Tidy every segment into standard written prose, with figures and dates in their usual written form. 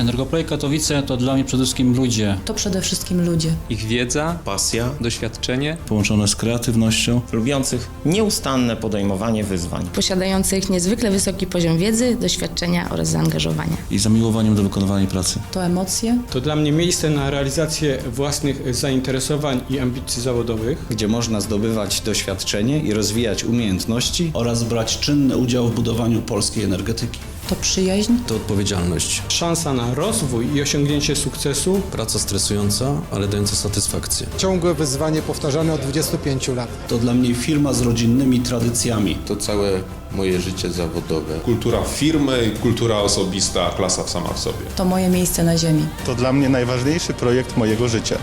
Energoprojekt Katowice to dla mnie przede wszystkim ludzie. To przede wszystkim ludzie. Ich wiedza, pasja, doświadczenie, połączone z kreatywnością, lubiących nieustanne podejmowanie wyzwań, posiadających niezwykle wysoki poziom wiedzy, doświadczenia oraz zaangażowania. i zamiłowaniem do wykonywania pracy. To emocje. To dla mnie miejsce na realizację własnych zainteresowań i ambicji zawodowych, gdzie można zdobywać doświadczenie i rozwijać umiejętności oraz brać czynny udział w budowaniu polskiej energetyki. To przyjaźń. To odpowiedzialność. szansa na rozwój i osiągnięcie sukcesu, Praca stresująca, ale dająca satysfakcję. Ciągłe wyzwanie powtarzane od 25 lat. To dla mnie firma z rodzinnymi tradycjami. To całe moje życie zawodowe. Kultura firmy, kultura osobista, klasa sama w sobie. To moje miejsce na ziemi. To dla mnie najważniejszy projekt mojego życia.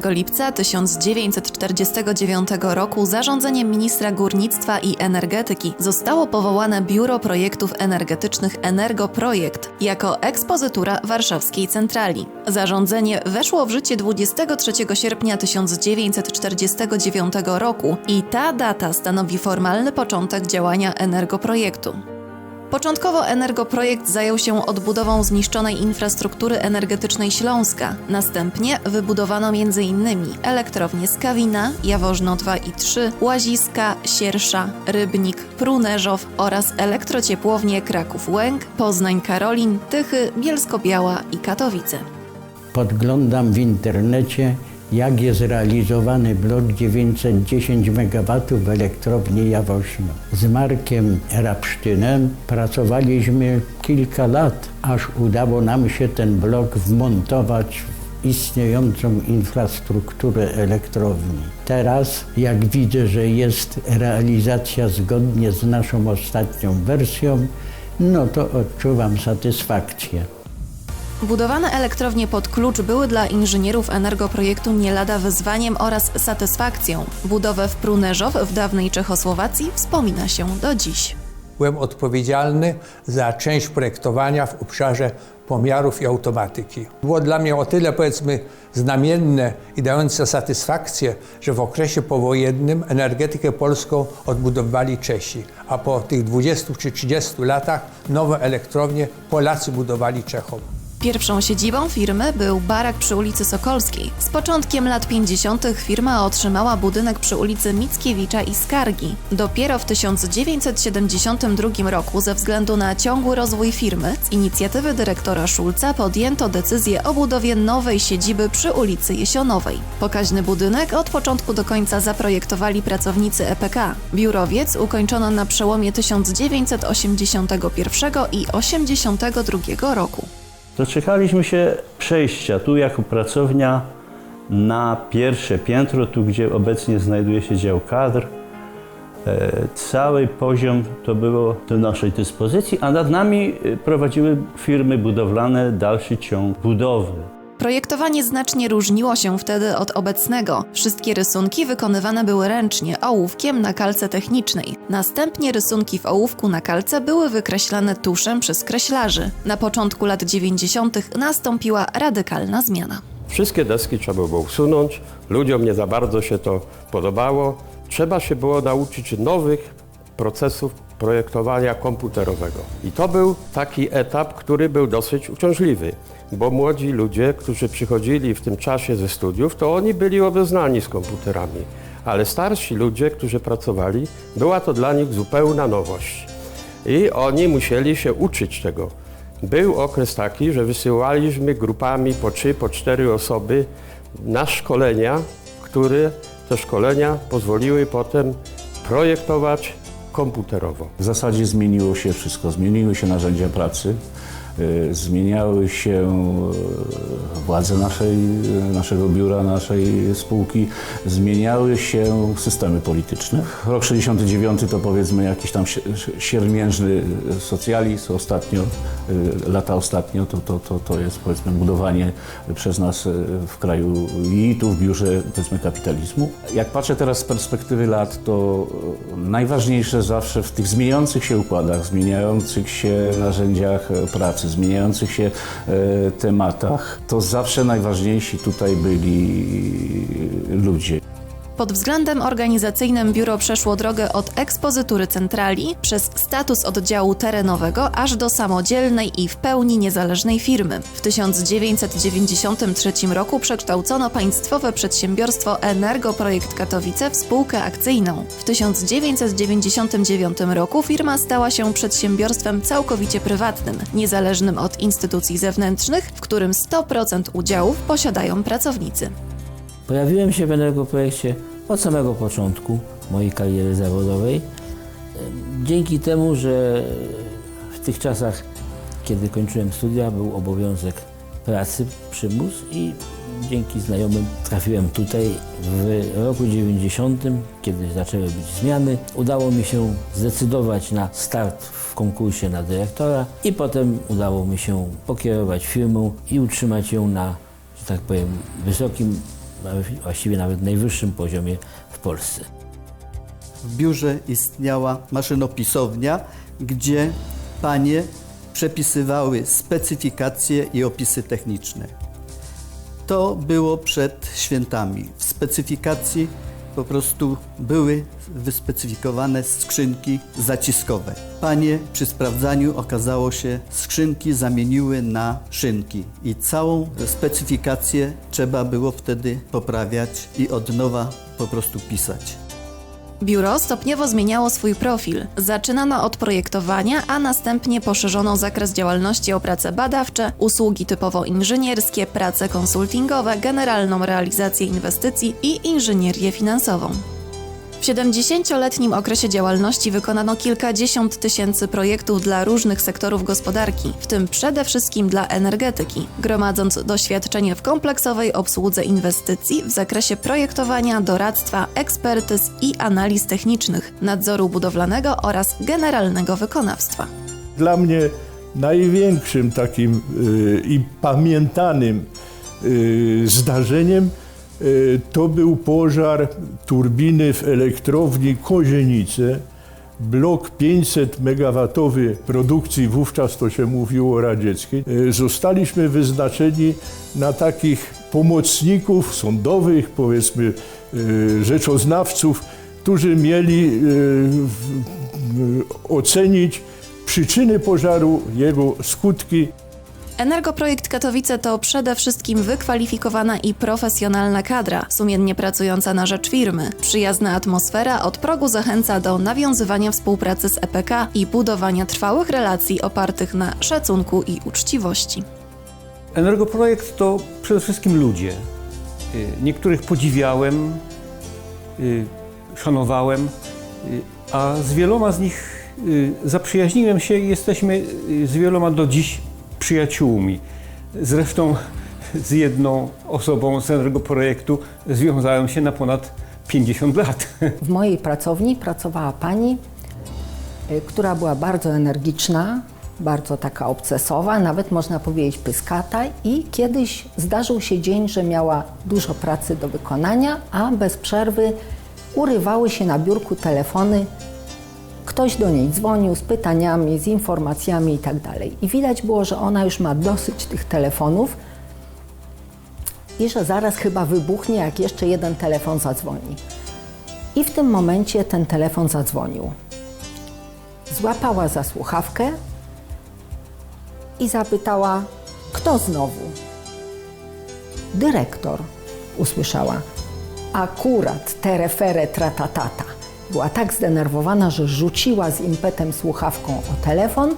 Lipca 1949 roku zarządzeniem ministra górnictwa i energetyki zostało powołane Biuro Projektów Energetycznych Energoprojekt jako ekspozytura warszawskiej centrali. Zarządzenie weszło w życie 23 sierpnia 1949 roku i ta data stanowi formalny początek działania Energoprojektu. Początkowo Energoprojekt zajął się odbudową zniszczonej infrastruktury energetycznej Śląska. Następnie wybudowano m.in. elektrownie Skawina, Jaworzno 2 i 3, Łaziska, Siersza, Rybnik, Pruneżów oraz elektrociepłownie Kraków-Łęk, Poznań-Karolin, Tychy, Bielsko-Biała i Katowice. Podglądam w internecie, jak jest realizowany blok 910 MW w elektrowni Jaworzno. Z Markiem Rapsztynem pracowaliśmy kilka lat, aż udało nam się ten blok wmontować w istniejącą infrastrukturę elektrowni. Teraz, jak widzę, że jest realizacja zgodnie z naszą ostatnią wersją, no to odczuwam satysfakcję. Budowane elektrownie pod klucz były dla inżynierów Energoprojektu nie lada wyzwaniem oraz satysfakcją. Budowę w Pruneżów w dawnej Czechosłowacji wspomina się do dziś. Byłem odpowiedzialny za część projektowania w obszarze pomiarów i automatyki. Było dla mnie o tyle, powiedzmy, znamienne i dające satysfakcję, że w okresie powojennym energetykę polską odbudowali Czesi, a po tych 20 czy 30 latach nowe elektrownie Polacy budowali Czechom. Pierwszą siedzibą firmy był barak przy ulicy Sokolskiej. Z początkiem lat 50. firma otrzymała budynek przy ulicy Mickiewicza i Skargi. Dopiero w 1972 roku ze względu na ciągły rozwój firmy z inicjatywy dyrektora Szulca podjęto decyzję o budowie nowej siedziby przy ulicy Jesionowej. Pokaźny budynek od początku do końca zaprojektowali pracownicy EPK. Biurowiec ukończono na przełomie 1981 i 1982 roku. Doczekaliśmy się przejścia tu jako pracownia na pierwsze piętro, tu gdzie obecnie znajduje się dział kadr. Cały poziom to było do naszej dyspozycji, a nad nami prowadziły firmy budowlane dalszy ciąg budowy. Projektowanie znacznie różniło się wtedy od obecnego. Wszystkie rysunki wykonywane były ręcznie, ołówkiem na kalce technicznej. Następnie rysunki w ołówku na kalce były wykreślane tuszem przez kreślarzy. Na początku lat 90. nastąpiła radykalna zmiana. Wszystkie deski trzeba było usunąć, ludziom nie za bardzo się to podobało. Trzeba się było nauczyć nowych procesów projektowania komputerowego. I to był taki etap, który był dosyć uciążliwy, bo młodzi ludzie, którzy przychodzili w tym czasie ze studiów, to oni byli obeznani z komputerami, ale starsi ludzie, którzy pracowali, była to dla nich zupełna nowość i oni musieli się uczyć tego. Był okres taki, że wysyłaliśmy grupami po 3, po 4 osoby na szkolenia, które te szkolenia pozwoliły potem projektować komputerowo. W zasadzie zmieniło się wszystko. Zmieniły się narzędzia pracy, zmieniały się władze naszego biura, naszej spółki, zmieniały się systemy polityczne. Rok 69 to powiedzmy jakiś tam siermiężny socjalizm, lata ostatnio to jest powiedzmy budowanie przez nas w kraju i tu w biurze powiedzmy kapitalizmu. Jak patrzę teraz z perspektywy lat, to najważniejsze zawsze w tych zmieniających się układach, zmieniających się narzędziach pracy pracy, zmieniających się tematach, to zawsze najważniejsi tutaj byli ludzie. Pod względem organizacyjnym biuro przeszło drogę od ekspozytury centrali przez status oddziału terenowego aż do samodzielnej i w pełni niezależnej firmy. W 1993 roku przekształcono państwowe przedsiębiorstwo Energoprojekt Katowice w spółkę akcyjną. W 1999 roku firma stała się przedsiębiorstwem całkowicie prywatnym, niezależnym od instytucji zewnętrznych, w którym 100% udziałów posiadają pracownicy. Pojawiłem się w Energoprojekcie od samego początku mojej kariery zawodowej. Dzięki temu, że w tych czasach, kiedy kończyłem studia, był obowiązek pracy, przymus i dzięki znajomym trafiłem tutaj. W roku 90, kiedy zaczęły być zmiany, udało mi się zdecydować na start w konkursie na dyrektora i potem udało mi się pokierować firmą i utrzymać ją na, że tak powiem, wysokim, właściwie nawet najwyższym poziomie w Polsce. W biurze istniała maszynopisownia, gdzie panie przepisywały specyfikacje i opisy techniczne. To było przed świętami. W specyfikacji po prostu były wyspecyfikowane skrzynki zaciskowe. Panie przy sprawdzaniu okazało się, skrzynki zamieniły na szynki i całą specyfikację trzeba było wtedy poprawiać i od nowa po prostu pisać. Biuro stopniowo zmieniało swój profil. Zaczynano od projektowania, a następnie poszerzono zakres działalności o prace badawcze, usługi typowo inżynierskie, prace konsultingowe, generalną realizację inwestycji i inżynierię finansową. W 70-letnim okresie działalności wykonano kilkadziesiąt tysięcy projektów dla różnych sektorów gospodarki, w tym przede wszystkim dla energetyki, gromadząc doświadczenie w kompleksowej obsłudze inwestycji w zakresie projektowania, doradztwa, ekspertyz i analiz technicznych, nadzoru budowlanego oraz generalnego wykonawstwa. Dla mnie największym takim i pamiętanym zdarzeniem to był pożar turbiny w elektrowni Kozienice, blok 500 MW produkcji, wówczas to się mówiło radzieckiej. Zostaliśmy wyznaczeni na takich pomocników sądowych, powiedzmy rzeczoznawców, którzy mieli ocenić przyczyny pożaru, jego skutki. Energoprojekt Katowice to przede wszystkim wykwalifikowana i profesjonalna kadra, sumiennie pracująca na rzecz firmy. Przyjazna atmosfera od progu zachęca do nawiązywania współpracy z EPK i budowania trwałych relacji opartych na szacunku i uczciwości. Energoprojekt to przede wszystkim ludzie. Niektórych podziwiałem, szanowałem, a z wieloma z nich zaprzyjaźniłem się i jesteśmy z wieloma do dziś przyjaciółmi. Zresztą z jedną osobą z Energoprojektu związałem się na ponad 50 lat. W mojej pracowni pracowała pani, która była bardzo energiczna, bardzo taka obcesowa, nawet można powiedzieć pyskata i kiedyś zdarzył się dzień, że miała dużo pracy do wykonania, a bez przerwy urywały się na biurku telefony. Ktoś do niej dzwonił z pytaniami, z informacjami i tak dalej. I widać było, że ona już ma dosyć tych telefonów i że zaraz chyba wybuchnie, jak jeszcze jeden telefon zadzwoni. I w tym momencie ten telefon zadzwonił. Złapała za słuchawkę i zapytała, kto znowu? Dyrektor, usłyszała. Akurat terefere tratatata. Była tak zdenerwowana, że rzuciła z impetem słuchawką o telefon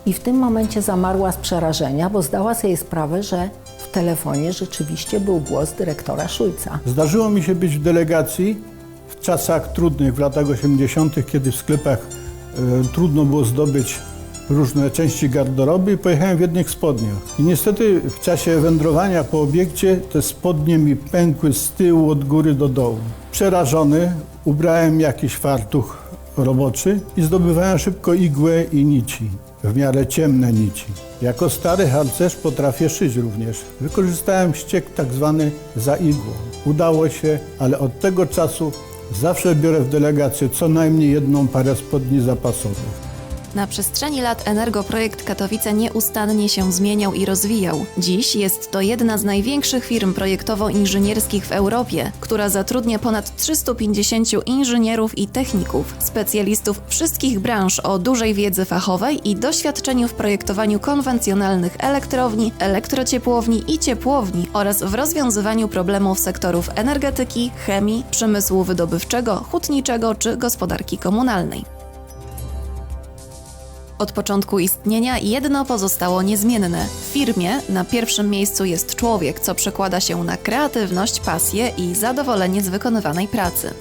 i w tym momencie zamarła z przerażenia, bo zdała sobie sprawę, że w telefonie rzeczywiście był głos dyrektora Szulca. Zdarzyło mi się być w delegacji w czasach trudnych, w latach 80., kiedy w sklepach trudno było zdobyć różne części garderoby i pojechałem w jednych spodniach. I niestety w czasie wędrowania po obiekcie te spodnie mi pękły z tyłu od góry do dołu. Przerażony ubrałem jakiś fartuch roboczy i zdobywałem szybko igłę i nici, w miarę ciemne nici. Jako stary harcerz potrafię szyć również. Wykorzystałem ściek tak zwany za igłą. Udało się, ale od tego czasu zawsze biorę w delegację co najmniej jedną parę spodni zapasowych. Na przestrzeni lat Energoprojekt Katowice nieustannie się zmieniał i rozwijał. Dziś jest to jedna z największych firm projektowo-inżynierskich w Europie, która zatrudnia ponad 350 inżynierów i techników, specjalistów wszystkich branż o dużej wiedzy fachowej i doświadczeniu w projektowaniu konwencjonalnych elektrowni, elektrociepłowni i ciepłowni oraz w rozwiązywaniu problemów sektorów energetyki, chemii, przemysłu wydobywczego, hutniczego czy gospodarki komunalnej. Od początku istnienia jedno pozostało niezmienne. W firmie na pierwszym miejscu jest człowiek, co przekłada się na kreatywność, pasję i zadowolenie z wykonywanej pracy.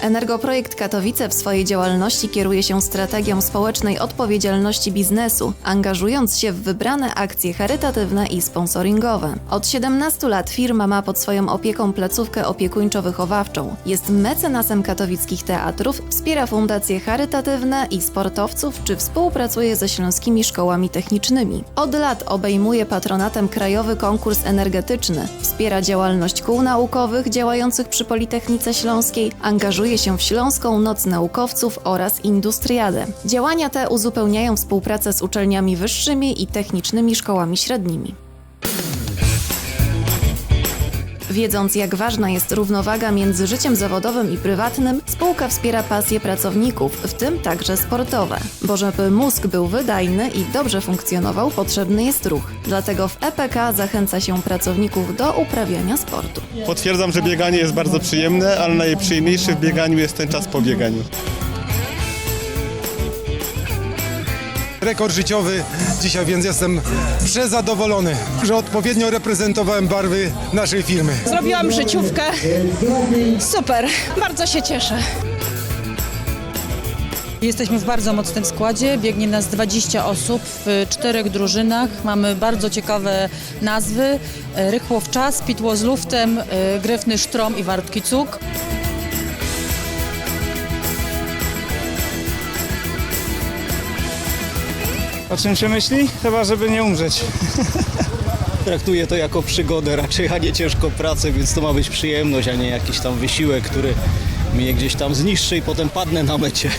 Energoprojekt Katowice w swojej działalności kieruje się strategią społecznej odpowiedzialności biznesu, angażując się w wybrane akcje charytatywne i sponsoringowe. Od 17 lat firma ma pod swoją opieką placówkę opiekuńczo-wychowawczą. Jest mecenasem katowickich teatrów, wspiera fundacje charytatywne i sportowców, czy współpracuje ze śląskimi szkołami technicznymi. Od lat obejmuje patronatem Krajowy Konkurs Energetyczny, wspiera działalność kół naukowych działających przy Politechnice Śląskiej, angażuje się w Śląską Noc Naukowców oraz Industriadę. Działania te uzupełniają współpracę z uczelniami wyższymi i technicznymi szkołami średnimi. Wiedząc, jak ważna jest równowaga między życiem zawodowym i prywatnym, spółka wspiera pasje pracowników, w tym także sportowe. Bo żeby mózg był wydajny i dobrze funkcjonował, potrzebny jest ruch. Dlatego w EPK zachęca się pracowników do uprawiania sportu. Potwierdzam, że bieganie jest bardzo przyjemne, ale najprzyjemniejszy w bieganiu jest ten czas po bieganiu. Rekord życiowy dzisiaj, więc jestem przezadowolony, że odpowiednio reprezentowałem barwy naszej firmy. Zrobiłam życiówkę. Super, bardzo się cieszę. Jesteśmy w bardzo mocnym składzie, biegnie nas 20 osób w 4 drużynach. Mamy bardzo ciekawe nazwy: Rychło w czas, Pitło z luftem, Gryfny Sztrom i Wartki Cuk. O czym się myśli? Chyba, żeby nie umrzeć. Traktuję to jako przygodę raczej, a nie ciężką pracę, więc to ma być przyjemność, a nie jakiś tam wysiłek, który mnie gdzieś tam zniszczy i potem padnę na mecie.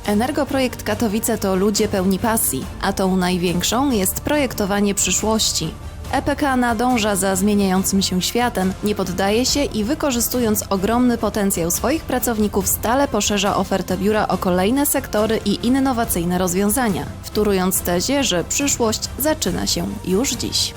Energoprojekt Katowice to ludzie pełni pasji, a tą największą jest projektowanie przyszłości. EPK nadąża za zmieniającym się światem, nie poddaje się i wykorzystując ogromny potencjał swoich pracowników stale poszerza ofertę biura o kolejne sektory i innowacyjne rozwiązania, wtórując tezie, że przyszłość zaczyna się już dziś.